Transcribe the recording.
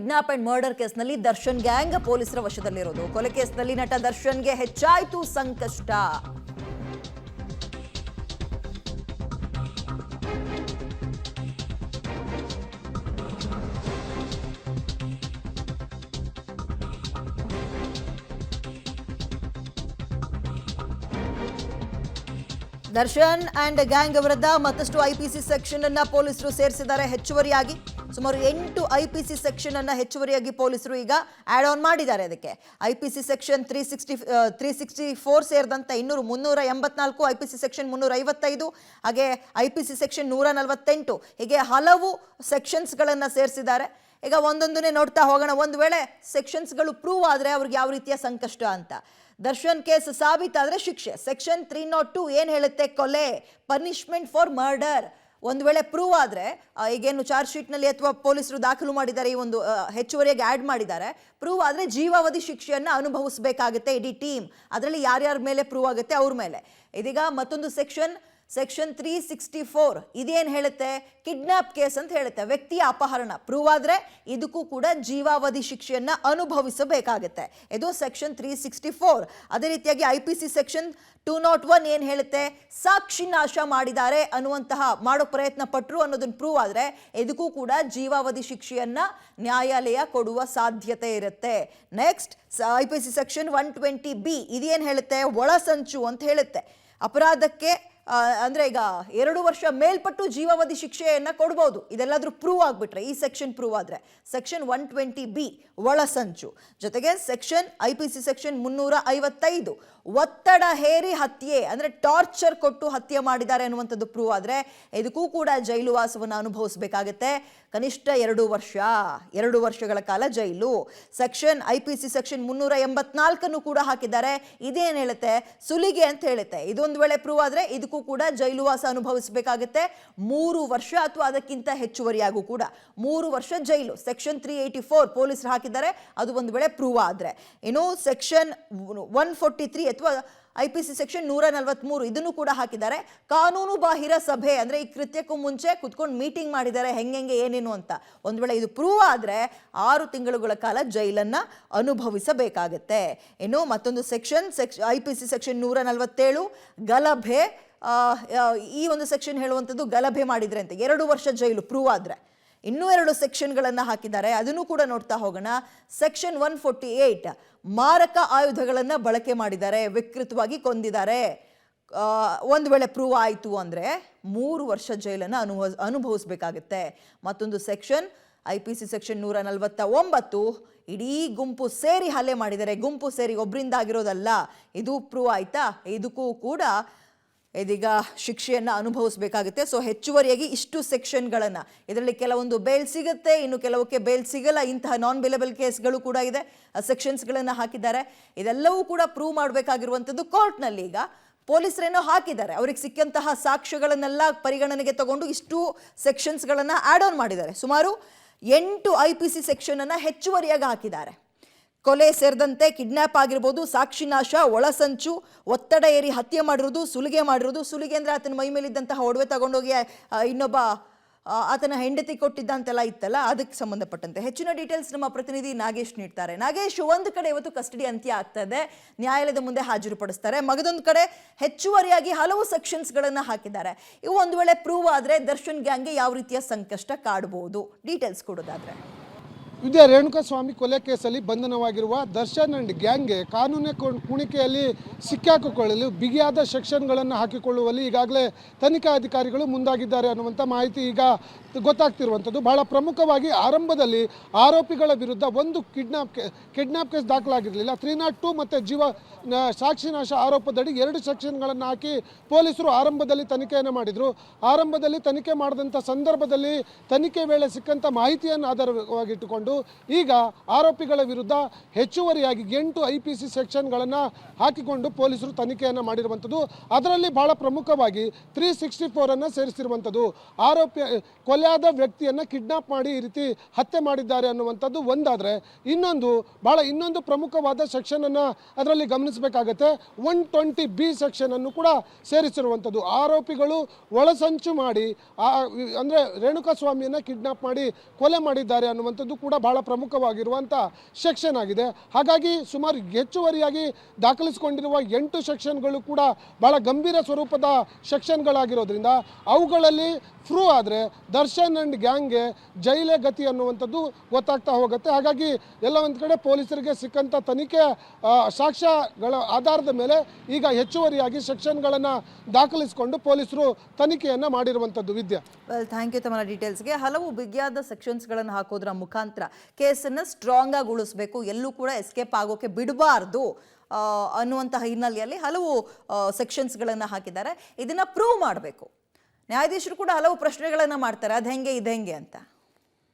Kidnap and murder ಕೇಸ್ನಲ್ಲಿ Darshan gang ಪೊಲೀಸರ ವಶದಲ್ಲಿರೋದು. ಕೊಲೆ ಕೇಸ್ನಲ್ಲಿ ನಟ ದರ್ಶನ್ಗೆ ಹೆಚ್ಚಾಯಿತು ಸಂಕಷ್ಟ. ದರ್ಶನ್ ಅಂಡ್ ಗ್ಯಾಂಗ್ ವಿರುದ್ಧ ಮತ್ತಷ್ಟು ಐಪಿಸಿ ಸೆಕ್ಷನ್ ಅನ್ನ ಪೊಲೀಸರು ಸೇರಿಸಿದ್ದಾರೆ. ಹೆಚ್ಚುವರಿಯಾಗಿ ಸುಮಾರು 8 ಐಪಿಸಿ ಸೆಕ್ಷನ್ ಅನ್ನ ಹೆಚ್ಚುವರಿಯಾಗಿ ಪೊಲೀಸರು ಈಗ ಆಡ್ ಆನ್ ಮಾಡಿದ್ದಾರೆ. ಅದಕ್ಕೆ ಐಪಿಸಿ ಸೆಕ್ಷನ್ 364 ಸೇರಿದಂತೆ 384, ಐಪಿಸಿ ಸೆಕ್ಷನ್ 355, ಹಾಗೆ ಐಪಿಸಿ ಸೆಕ್ಷನ್ 148, ಹೀಗೆ ಹಲವು ಸೆಕ್ಷನ್ಸ್ಗಳನ್ನು ಸೇರಿಸಿದ್ದಾರೆ. ಈಗ ಒಂದೊಂದನ್ನೇ ನೋಡ್ತಾ ಹೋಗೋಣ. ಒಂದು ವೇಳೆ ಸೆಕ್ಷನ್ಸ್ಗಳು ಪ್ರೂವ್ ಆದರೆ ಅವ್ರಿಗೆ ಯಾವ ರೀತಿಯ ಸಂಕಷ್ಟ ಅಂತ. ದರ್ಶನ್ ಕೇಸ್ ಸಾಬೀತಾದರೆ ಶಿಕ್ಷೆ. ಸೆಕ್ಷನ್ 302 ಏನು ಹೇಳುತ್ತೆ? ಕೊಲೆ, ಪನಿಷ್ಮೆಂಟ್ ಫಾರ್ ಮರ್ಡರ್. ಒಂದು ವೇಳೆ ಪ್ರೂವ್ ಆದರೆ, ಈಗೇನು ಚಾರ್ಜ್ ಶೀಟ್ನಲ್ಲಿ ಅಥವಾ ಪೊಲೀಸರು ದಾಖಲು ಮಾಡಿದ್ದಾರೆ, ಈ ಒಂದು ಹೆಚ್ಚುವರಿಯಾಗಿ ಆ್ಯಡ್ ಮಾಡಿದ್ದಾರೆ, ಪ್ರೂವ್ ಆದರೆ ಜೀವಾವಧಿ ಶಿಕ್ಷೆಯನ್ನು ಅನುಭವಿಸಬೇಕಾಗುತ್ತೆ ಇಡೀ ಟೀಮ್. ಅದರಲ್ಲಿ ಯಾರ್ಯಾರ ಮೇಲೆ ಪ್ರೂವ್ ಆಗುತ್ತೆ ಅವ್ರ ಮೇಲೆ. ಇದೀಗ ಮತ್ತೊಂದು ಸೆಕ್ಷನ್ 364 ಇದೇನು ಹೇಳುತ್ತೆ? ಕಿಡ್ನಾಪ್ ಕೇಸ್ ಅಂತ ಹೇಳುತ್ತೆ. ವ್ಯಕ್ತಿಯ ಅಪಹರಣ ಪ್ರೂವ್ ಆದರೆ ಇದಕ್ಕೂ ಕೂಡ ಜೀವಾವಧಿ ಶಿಕ್ಷೆಯನ್ನು ಅನುಭವಿಸಬೇಕಾಗುತ್ತೆ. ಇದು ಸೆಕ್ಷನ್ 364. ಅದೇ ರೀತಿಯಾಗಿ ಐಪಿಸಿ ಸೆಕ್ಷನ್ 201 ಏನು ಹೇಳುತ್ತೆ? ಸಾಕ್ಷಿ ನಾಶ ಮಾಡಿದ್ದಾರೆ ಮಾಡೋ ಪ್ರಯತ್ನ ಪಟ್ಟರು ಅನ್ನೋದನ್ನು ಪ್ರೂವ್ ಆದರೆ ಇದಕ್ಕೂ ಕೂಡ ಜೀವಾವಧಿ ಶಿಕ್ಷೆಯನ್ನು ನ್ಯಾಯಾಲಯ ಕೊಡುವ ಸಾಧ್ಯತೆ ಇರುತ್ತೆ. ನೆಕ್ಸ್ಟ್ ಐಪಿಸಿ ಸೆಕ್ಷನ್ 120B ಇದೇನು ಹೇಳುತ್ತೆ? ಒಳಸಂಚು ಅಂತ ಹೇಳುತ್ತೆ. ಅಪರಾಧಕ್ಕೆ ಅಂದರೆ ಈಗ 2 ವರ್ಷ ಮೇಲ್ಪಟ್ಟು ಜೀವಾವಧಿ ಶಿಕ್ಷೆಯನ್ನು ಕೊಡ್ಬೋದು, ಇದೆಲ್ಲಾದರೂ ಪ್ರೂವ್ ಆಗಿಬಿಟ್ರೆ. ಈ ಸೆಕ್ಷನ್ ಪ್ರೂವ್ ಆದರೆ ಸೆಕ್ಷನ್ 120B ಒಳಸಂಚು. ಜೊತೆಗೆ ಐಪಿಸಿ ಸೆಕ್ಷನ್ 355 ಒತ್ತಡ ಹೇರಿ ಹತ್ಯೆ, ಅಂದರೆ ಟಾರ್ಚರ್ ಕೊಟ್ಟು ಹತ್ಯೆ ಮಾಡಿದ್ದಾರೆ ಅನ್ನುವಂಥದ್ದು ಪ್ರೂವ್ ಆದರೆ ಇದಕ್ಕೂ ಕೂಡ ಜೈಲು ವಾಸವನ್ನು ಅನುಭವಿಸಬೇಕಾಗತ್ತೆ. ಕನಿಷ್ಠ 2 ವರ್ಷಗಳ ಕಾಲ ಜೈಲು. ಐಪಿಸಿ ಸೆಕ್ಷನ್ 384 ಕೂಡ ಹಾಕಿದ್ದಾರೆ. ಇದೇನು ಹೇಳುತ್ತೆ? ಸುಲಿಗೆ ಅಂತ ಹೇಳುತ್ತೆ. ಇದೊಂದು ವೇಳೆ ಪ್ರೂವ್ ಆದರೆ ಇದಕ್ಕೂ ಕೂಡ ಜೈಲು ವಾಸ ಅನುಭವಿಸಬೇಕಾಗುತ್ತೆ. 3 ವರ್ಷ ಅಥವಾ ಅದಕ್ಕಿಂತ ಹೆಚ್ಚುವರಿಯಾಗೂ ಕೂಡ 3 ವರ್ಷ ಜೈಲು. ಸೆಕ್ಷನ್ 384 ಪೊಲೀಸರು ಹಾಕಿದ್ದಾರೆ, ಅದು ಒಂದು ವೇಳೆ ಪ್ರೂವ್ ಆದರೆ. ಇನ್ನು ಸೆಕ್ಷನ್ 143 ಅಥವಾ ಐಪಿಸಿ ಸೆಕ್ಷನ್ 143 ಇದನ್ನು ಕೂಡ ಹಾಕಿದ್ದಾರೆ. ಕಾನೂನು ಬಾಹಿರ ಸಭೆ, ಅಂದರೆ ಈ ಕೃತ್ಯಕ್ಕೂ ಮುಂಚೆ ಕುತ್ಕೊಂಡು ಮೀಟಿಂಗ್ ಮಾಡಿದ್ದಾರೆ ಹೆಂಗೆ ಏನೇನು ಅಂತ. ಒಂದು ವೇಳೆ ಇದು ಪ್ರೂವ್ ಆದರೆ 6 ತಿಂಗಳುಗಳ ಕಾಲ ಜೈಲನ್ನು ಅನುಭವಿಸಬೇಕಾಗತ್ತೆ. ಇನ್ನು ಮತ್ತೊಂದು ಐಪಿಸಿ ಸೆಕ್ಷನ್ 147 ಗಲಭೆ. ಈ ಒಂದು ಸೆಕ್ಷನ್ ಹೇಳುವಂಥದ್ದು ಗಲಭೆ ಮಾಡಿದ್ರೆ ಅಂತ 2 ವರ್ಷ ಜೈಲು ಪ್ರೂವ್ ಆದರೆ. ಇನ್ನೂ 2 ಸೆಕ್ಷನ್ಗಳನ್ನು ಹಾಕಿದ್ದಾರೆ, ಅದನ್ನು ಕೂಡ ನೋಡ್ತಾ ಹೋಗೋಣ. ಸೆಕ್ಷನ್ 148 ಮಾರಕ ಆಯುಧಗಳನ್ನು ಬಳಕೆ ಮಾಡಿದ್ದಾರೆ, ವಿಕೃತವಾಗಿ ಕೊಂದಿದ್ದಾರೆ. ಒಂದು ವೇಳೆ ಪ್ರೂವ್ ಆಯಿತು ಅಂದರೆ 3 ವರ್ಷ ಜೈಲನ್ನು ಅನುಭವಿಸಬೇಕಾಗುತ್ತೆ. ಮತ್ತೊಂದು ಸೆಕ್ಷನ್ ಐಪಿಸಿ ಸೆಕ್ಷನ್ 149 ಇಡೀ ಗುಂಪು ಸೇರಿ ಹಲ್ಲೆ ಮಾಡಿದ್ದಾರೆ. ಗುಂಪು ಸೇರಿ ಒಬ್ಬರಿಂದ ಆಗಿರೋದಲ್ಲ, ಇದು ಪ್ರೂವ್ ಆಯ್ತಾ? ಇದಕ್ಕೂ ಕೂಡ ಇದೀಗ ಶಿಕ್ಷೆಯನ್ನು ಅನುಭವಿಸಬೇಕಾಗುತ್ತೆ. ಸೊ ಹೆಚ್ಚುವರಿಯಾಗಿ ಇಷ್ಟು ಸೆಕ್ಷನ್ಗಳನ್ನು, ಇದರಲ್ಲಿ ಕೆಲವೊಂದು ಬೇಲ್ ಸಿಗುತ್ತೆ, ಇನ್ನು ಕೆಲವಕ್ಕೆ ಬೇಲ್ ಸಿಗಲ್ಲ. ಇಂತಹ ನಾನ್ ಬೇಲೆಬಲ್ ಕೇಸ್ಗಳು ಕೂಡ ಇದೆ, ಸೆಕ್ಷನ್ಸ್ಗಳನ್ನು ಹಾಕಿದ್ದಾರೆ. ಇದೆಲ್ಲವೂ ಕೂಡ ಪ್ರೂವ್ ಮಾಡಬೇಕಾಗಿರುವಂಥದ್ದು ಕೋರ್ಟ್ನಲ್ಲಿ. ಈಗ ಪೊಲೀಸರೇನೋ ಹಾಕಿದ್ದಾರೆ, ಅವ್ರಿಗೆ ಸಿಕ್ಕಂತಹ ಸಾಕ್ಷ್ಯಗಳನ್ನೆಲ್ಲ ಪರಿಗಣನೆಗೆ ತಗೊಂಡು ಇಷ್ಟು ಸೆಕ್ಷನ್ಸ್ಗಳನ್ನು ಆ್ಯಡ್ ಆನ್ ಮಾಡಿದ್ದಾರೆ. ಸುಮಾರು 8 ಐಪಿಸಿ ಸೆಕ್ಷನನ್ನು ಹೆಚ್ಚುವರಿಯಾಗಿ ಹಾಕಿದ್ದಾರೆ. ಕೊಲೆ ಸೇರಿದಂತೆ ಕಿಡ್ನ್ಯಾಪ್ ಆಗಿರ್ಬೋದು, ಸಾಕ್ಷಿ ನಾಶ, ಒಳಸಂಚು, ಒತ್ತಡ ಏರಿ ಹತ್ಯೆ ಮಾಡಿರೋದು, ಸುಲಿಗೆ ಮಾಡಿರೋದು. ಸುಲಿಗೆ ಅಂದರೆ ಆತನ ಮೈ ಮೇಲಿದ್ದಂತಹ ಒಡವೆ ತಗೊಂಡೋಗಿ ಇನ್ನೊಬ್ಬ ಆತನ ಹೆಂಡತಿ ಕೊಟ್ಟಿದ್ದ ಅಂತೆಲ್ಲ ಇತ್ತಲ್ಲ, ಅದಕ್ಕೆ ಸಂಬಂಧಪಟ್ಟಂತೆ ಹೆಚ್ಚಿನ ಡೀಟೇಲ್ಸ್ ನಮ್ಮ ಪ್ರತಿನಿಧಿ ನಾಗೇಶ್ ನೀಡ್ತಾರೆ. ನಾಗೇಶ್, ಒಂದು ಕಡೆ ಇವತ್ತು ಕಸ್ಟಡಿ ಅಂತ್ಯ ಆಗ್ತಾ ಇದೆ, ನ್ಯಾಯಾಲಯದ ಮುಂದೆ ಹಾಜರುಪಡಿಸ್ತಾರೆ. ಮಗದೊಂದು ಕಡೆ ಹೆಚ್ಚುವರಿಯಾಗಿ ಹಲವು ಸೆಕ್ಷನ್ಸ್ಗಳನ್ನು ಹಾಕಿದ್ದಾರೆ. ಇವು ಒಂದು ವೇಳೆ ಪ್ರೂವ್ ಆದರೆ ದರ್ಶನ್ ಗ್ಯಾಂಗ್ಗೆ ಯಾವ ರೀತಿಯ ಸಂಕಷ್ಟ ಕಾಡಬಹುದು? ಡೀಟೇಲ್ಸ್ ಕೊಡೋದಾದ್ರೆ. ವಿದ್ಯಾ, ರೇಣುಕಾಸ್ವಾಮಿ ಕೊಲೆ ಕೇಸಲ್ಲಿ ಬಂಧನವಾಗಿರುವ ದರ್ಶನ್ ಅಂಡ್ ಗ್ಯಾಂಗ್ಗೆ ಕಾನೂನು ಕುಣಿಕೆಯಲ್ಲಿ ಸಿಕ್ಕಾಕಿಕೊಳ್ಳಲು ಬಿಗಿಯಾದ ಸೆಕ್ಷನ್ಗಳನ್ನು ಹಾಕಿಕೊಳ್ಳುವಲ್ಲಿ ಈಗಾಗಲೇ ತನಿಖಾ ಅಧಿಕಾರಿಗಳು ಮುಂದಾಗಿದ್ದಾರೆ ಅನ್ನುವಂಥ ಮಾಹಿತಿ ಈಗ ಗೊತ್ತಾಗ್ತಿರುವಂಥದ್ದು. ಬಹಳ ಪ್ರಮುಖವಾಗಿ ಆರಂಭದಲ್ಲಿ ಆರೋಪಿಗಳ ವಿರುದ್ಧ ಒಂದು ಕಿಡ್ನಾಪ್ ಕೇಸ್ ದಾಖಲಾಗಿರಲಿಲ್ಲ. 302 ಮತ್ತು ಸಾಕ್ಷಿನಾಶ ಆರೋಪದಡಿ 2 ಸೆಕ್ಷನ್ಗಳನ್ನು ಹಾಕಿ ಪೊಲೀಸರು ಆರಂಭದಲ್ಲಿ ತನಿಖೆಯನ್ನು ಮಾಡಿದರು. ಆರಂಭದಲ್ಲಿ ತನಿಖೆ ಮಾಡಿದಂಥ ಸಂದರ್ಭದಲ್ಲಿ ತನಿಖೆ ವೇಳೆ ಸಿಕ್ಕಂಥ ಮಾಹಿತಿಯನ್ನು ಆಧಾರವಾಗಿಟ್ಟುಕೊಂಡು ಈಗ ಆರೋಪಿಗಳ ವಿರುದ್ಧ ಹೆಚ್ಚುವರಿಯಾಗಿ 8 ಐಪಿಸಿ ಸೆಕ್ಷನ್ಗಳನ್ನು ಹಾಕಿಕೊಂಡು ಪೊಲೀಸರು ತನಿಖೆಯನ್ನು ಮಾಡಿರುವಂಥದ್ದು. ಅದರಲ್ಲಿ ಬಹಳ ಪ್ರಮುಖವಾಗಿ 364 ಅನ್ನು ಸೇರಿಸಿರುವಂಥದ್ದು. ಕೊಲೆ ಬಿಗಿಯಾದ ವ್ಯಕ್ತಿಯನ್ನು ಕಿಡ್ನಾಪ್ ಮಾಡಿ ಈ ರೀತಿ ಹತ್ಯೆ ಮಾಡಿದ್ದಾರೆ ಅನ್ನುವಂಥದ್ದು ಒಂದಾದರೆ, ಇನ್ನೊಂದು ಪ್ರಮುಖವಾದ ಸೆಕ್ಷನನ್ನು ಅದರಲ್ಲಿ ಗಮನಿಸಬೇಕಾಗತ್ತೆ. 120B ಸೆಕ್ಷನನ್ನು ಕೂಡ ಸೇರಿಸಿರುವಂಥದ್ದು. ಆರೋಪಿಗಳು ಒಳಸಂಚು ಮಾಡಿ ಅಂದರೆ ರೇಣುಕಾಸ್ವಾಮಿಯನ್ನು ಕಿಡ್ನಾಪ್ ಮಾಡಿ ಕೊಲೆ ಮಾಡಿದ್ದಾರೆ ಅನ್ನುವಂಥದ್ದು ಕೂಡ ಬಹಳ ಪ್ರಮುಖವಾಗಿರುವಂಥ ಸೆಕ್ಷನ್ ಆಗಿದೆ. ಹಾಗಾಗಿ ಸುಮಾರು ಹೆಚ್ಚುವರಿಯಾಗಿ ದಾಖಲಿಸಿಕೊಂಡಿರುವ 8 ಸೆಕ್ಷನ್ಗಳು ಕೂಡ ಬಹಳ ಗಂಭೀರ ಸ್ವರೂಪದ ಸೆಕ್ಷನ್ಗಳಾಗಿರೋದ್ರಿಂದ ಅವುಗಳಲ್ಲಿ ಪ್ರೂವ್ ಆದರೆ ದರ್ಶನ್ ಅಂಡ್ ಗ್ಯಾಂಗ್ಗೆ ಜೈಲೇ ಗತಿ ಅನ್ನುವಂಥದ್ದು ಗೊತ್ತಾಗ್ತಾ ಹೋಗುತ್ತೆ. ಹಾಗಾಗಿ ಎಲ್ಲ ಒಂದು ಕಡೆ ಪೊಲೀಸರಿಗೆ ಸಿಕ್ಕಂಥ ತನಿಖೆ ಸಾಕ್ಷ್ಯಗಳ ಆಧಾರದ ಮೇಲೆ ಈಗ ಹೆಚ್ಚುವರಿಯಾಗಿ ಸೆಕ್ಷನ್ಗಳನ್ನು ದಾಖಲಿಸಿಕೊಂಡು ಪೊಲೀಸರು ತನಿಖೆಯನ್ನು ಮಾಡಿರುವಂಥದ್ದು. ವಿದ್ಯಾ, ವೆಲ್, ಥ್ಯಾಂಕ್ ಯು ತಮ್ಮ ಡೀಟೇಲ್ಸ್ಗೆ. ಹಲವು ಬಿಗಿಯಾದ ಸೆಕ್ಷನ್ಸ್ಗಳನ್ನು ಹಾಕೋದ್ರ ಮುಖಾಂತರ ಕೇಸನ್ನು ಸ್ಟ್ರಾಂಗ್ ಆಗಿ ಉಳಿಸ್ಬೇಕು, ಎಲ್ಲೂ ಕೂಡ ಎಸ್ಕೇಪ್ ಆಗೋಕೆ ಬಿಡಬಾರ್ದು ಅನ್ನುವಂತಹ ಹಿನ್ನೆಲೆಯಲ್ಲಿ ಹಲವು ಸೆಕ್ಷನ್ಸ್ಗಳನ್ನು ಹಾಕಿದ್ದಾರೆ. ಇದನ್ನು ಪ್ರೂವ್ ಮಾಡಬೇಕು. ನ್ಯಾಯಾಧೀಶರು ಕೂಡ ಹಲವು ಪ್ರಶ್ನೆಗಳನ್ನು ಮಾಡ್ತಾರೆ, ಅದು ಹೆಂಗೆ ಇದು ಹೆಂಗೆ ಅಂತ.